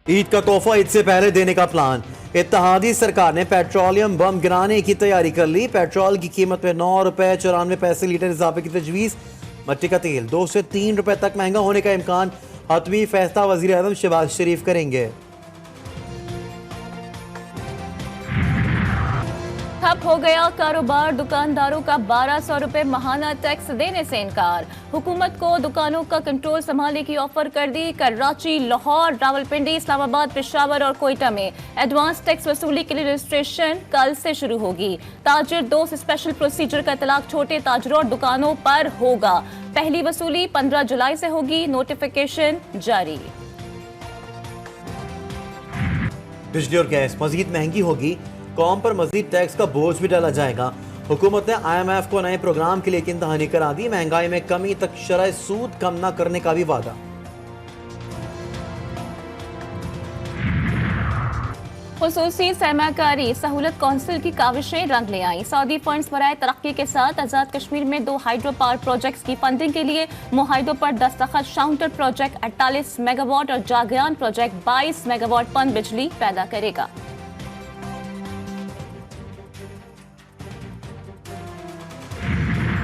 ईद का तोहफा ईद से पहले देने का प्लान। इत्तेहादी सरकार ने पेट्रोलियम बम गिराने की तैयारी कर ली। पेट्रोल की कीमत में 9 रुपए 94 पैसे लीटर इजाफे की तजवीज़। मट्टी का तेल 2 से 3 रुपए तक महंगा होने का इम्कान। हतमी फैसला वज़ीर आज़म शहबाज शरीफ करेंगे। ठप हो गया कारोबार, दुकानदारों का 1200 रुपए माहाना टैक्स देने से इनकार। हुकूमत को दुकानों का कंट्रोल संभालने की ऑफर कर दी। कराची, लाहौर, रावलपिंडी, इस्लामाबाद, पेशावर और कोयटा में एडवांस टैक्स वसूली के लिए रजिस्ट्रेशन कल से शुरू होगी। ताजिर दोस्त स्पेशल प्रोसीजर का इतलाक छोटे ताजरों और दुकानों पर होगा। पहली वसूली 15 जुलाई से होगी। नोटिफिकेशन जारी। बिजली और गैस मजीद महंगी होगी। कौम पर मजीद टैक्स का बोझ भी डाला जाएगा। हुकूमत ने IMF को नए प्रोग्राम के लिए एक इंतहानी करा दी। महंगाई में कमी तक शरह सूद कम न करने का भी वादा। खुसूसी सरमाकारी सहूलत कौंसिल की काविशें रंग ले आई। सऊदी फंड्स बराए तरक्की के साथ आजाद कश्मीर में 2 हाइड्रो पावर प्रोजेक्ट्स की फंडिंग के लिए मुआहिदों पर दस्तखत। शाउंटर प्रोजेक्ट 48 मेगावाट और जागयान प्रोजेक्ट 22 मेगावाट पन बिजली पैदा करेगा।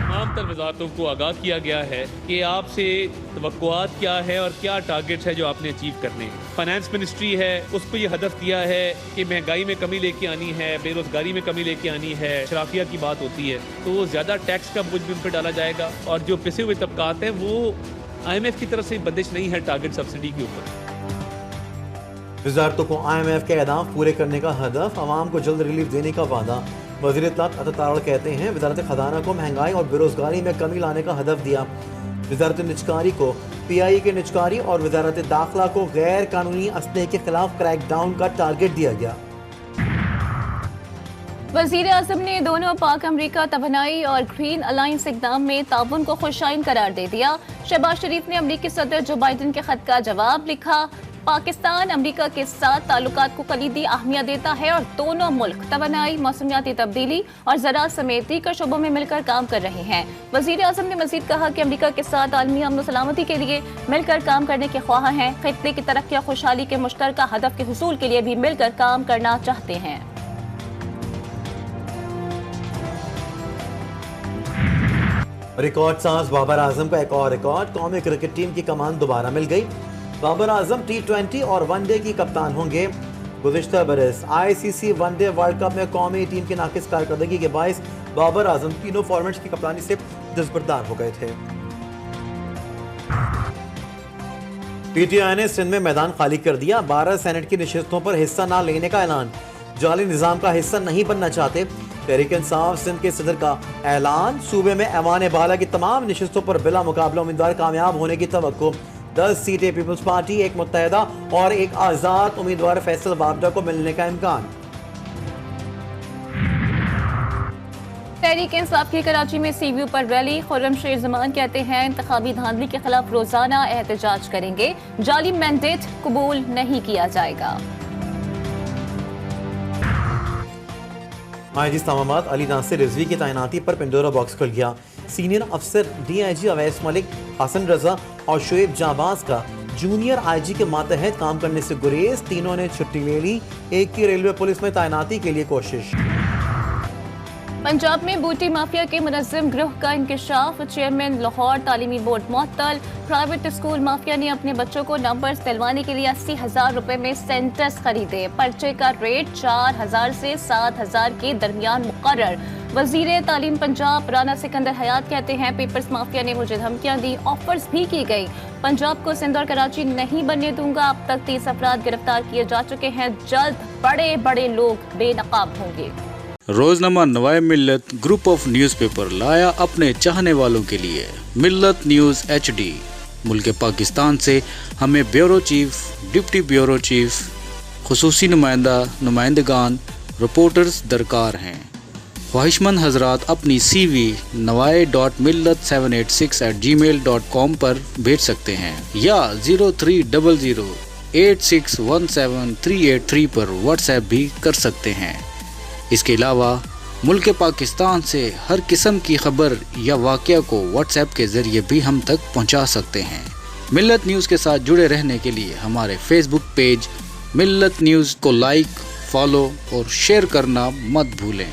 तमाम तर वजारतों को आगाह किया गया है कि आपसे तवक्कुआत क्या है और क्या टारगेट्स है जो आपने अचीव करने हैं। फाइनेंस मिनिस्ट्री है, उसको ये हदफ दिया है कि महंगाई में कमी लेके आनी है, बेरोजगारी में कमी लेके आनी है। शराफिया की बात होती है तो ज़्यादा टैक्स का बोझ भी उन पर डाला जाएगा। और जो पिसे हुए तबकात हैं वो IMF की तरफ से बंदिश नहीं है टारगेट सब्सिडी के ऊपर। वजारतों को IMF के अहदाफ पूरे करने का हदफ। आवाम को जल्द रिलीफ देने का वादा। वज़ीर इत्तलात अता तारड़ कहते हैं वज़ारत खजाना को महंगाई और बेरोजगारी में कमी लाने का हदफ दिया। वज़ारत निजकारी को PI के निजकारी और वज़ारत दाखिला को गैर कानूनी असलहे के खिलाफ क्रैकडाउन का टारगेट दिया गया। वज़ीर आज़म ने दोनों पाक अमरीका तवानाई और ग्रीन अलायंस इक़दाम में ताउन को खुशाइन करार दे दिया। शहबाज शरीफ ने अमरीकी सदर जो बाइडन के खत का जवाब लिखा। पाकिस्तान अमरीका के साथ ताल्लुकात को कलीदी अहमियत देता है और दोनों मुल्क तवानाई, मौसमियाती तब्दीली और ज़राअत समेत दीगर शोबों में मिलकर काम कर रहे हैं। वज़ीर आज़म ने मज़ीद कहा कि अमरीका के साथ आलमी अमन सलामती के लिए मिलकर काम करने के ख्वाह हैं। खित्ते की तरक्की और खुशहाली के मुश्तरका हदफ के हुसूल के लिए भी मिलकर काम करना चाहते हैं। रिकॉर्ड साज बाबर आजम का एक और रिकॉर्ड। कौमी क्रिकेट टीम की कमान दोबारा मिल गई। बाबर आजम T20 और वनडे की कप्तान होंगे। गुज़िश्ता बरस ICC वनडे वर्ल्ड कप में कौमी टीम की नाकिस कारकर्दगी के बायस बाबर आजम तीनों फॉर्मेट्स की कप्तानी से दस्तबरदार हो गए थे। PTI ने सिंध में मैदान खाली कर दिया। 12 सेनेट की नशिस्तों पर हिस्सा न लेने का ऐलान। जाली निजाम का हिस्सा नहीं बनना चाहते। तहरीक इंसाफ सिंध के सदर का ऐलान। सूबे में ऐवान बाला की तमाम नशिस्तों पर बिला मुकाबला उम्मीदवार कामयाब होने की तवक्को। 10 सीटें पीपल्स पार्टी, एक मुत्तहदा और एक आजाद उम्मीदवार फैसल वाबडा को मिलने का इम्कान। तहरीक इंसाफ की कराची में CVU पर रैली। खुर्रम शेर जमान कहते हैं इंतखाबी धांधली के खिलाफ रोजाना एहतजाज करेंगे। जाली मैंडेट कबूल नहीं किया जाएगा। IG इस्लामाबाद अली नासिर रिजवी की तैनाती पर पिंडोरा बॉक्स खुल गया। सीनियर अफसर DIG अवैस मलिक, हसन रजा और शुएब जाबाज का जूनियर IG के मातहत काम करने से गुरेज। तीनों ने छुट्टी ले ली। एक की रेलवे पुलिस में तैनाती के लिए कोशिश। पंजाब में बूटी माफिया के मुनज़्ज़म गिरोह का इंकशाफ। चेयरमैन लाहौर तालीमी बोर्ड मुअत्तल। प्राइवेट स्कूल माफिया ने अपने बच्चों को नंबर्स दिलवाने के लिए 80,000 रुपए में सेंटर्स खरीदे। पर्चे का रेट 4,000 से 7,000 के दरमियान मुकर्रर। वजीर तालीम पंजाब राना सिकंदर हयात कहते हैं पेपर्स माफिया ने मुझे धमकियां दी, ऑफर्स भी की गई। पंजाब को सिंध और कराची नहीं बनने दूंगा। अब तक 30 अफराद गिरफ्तार किए जा चुके हैं। जल्द बड़े बड़े लोग बेनकाब होंगे। रोजनामा नवाए मिल्लत ग्रुप ऑफ न्यूज़पेपर लाया अपने चाहने वालों के लिए मिल्लत न्यूज़ HD। मुल्क पाकिस्तान से हमें bureau chief, deputy bureau chief, खुसूसी नुमाइंदगान, रिपोर्टर्स दरकार हैं। ख्वाहिशमंद हजरात अपनी CV nawai.millat786@gmail.com पर भेज सकते हैं या 0300861738 पर व्हाट्सएप भी कर सकते हैं। इसके अलावा मुल्क पाकिस्तान से हर किस्म की खबर या वाक़या को व्हाट्सएप के ज़रिए भी हम तक पहुंचा सकते हैं। मिल्लत न्यूज़ के साथ जुड़े रहने के लिए हमारे फेसबुक पेज मिल्लत न्यूज़ को लाइक, फॉलो और शेयर करना मत भूलें।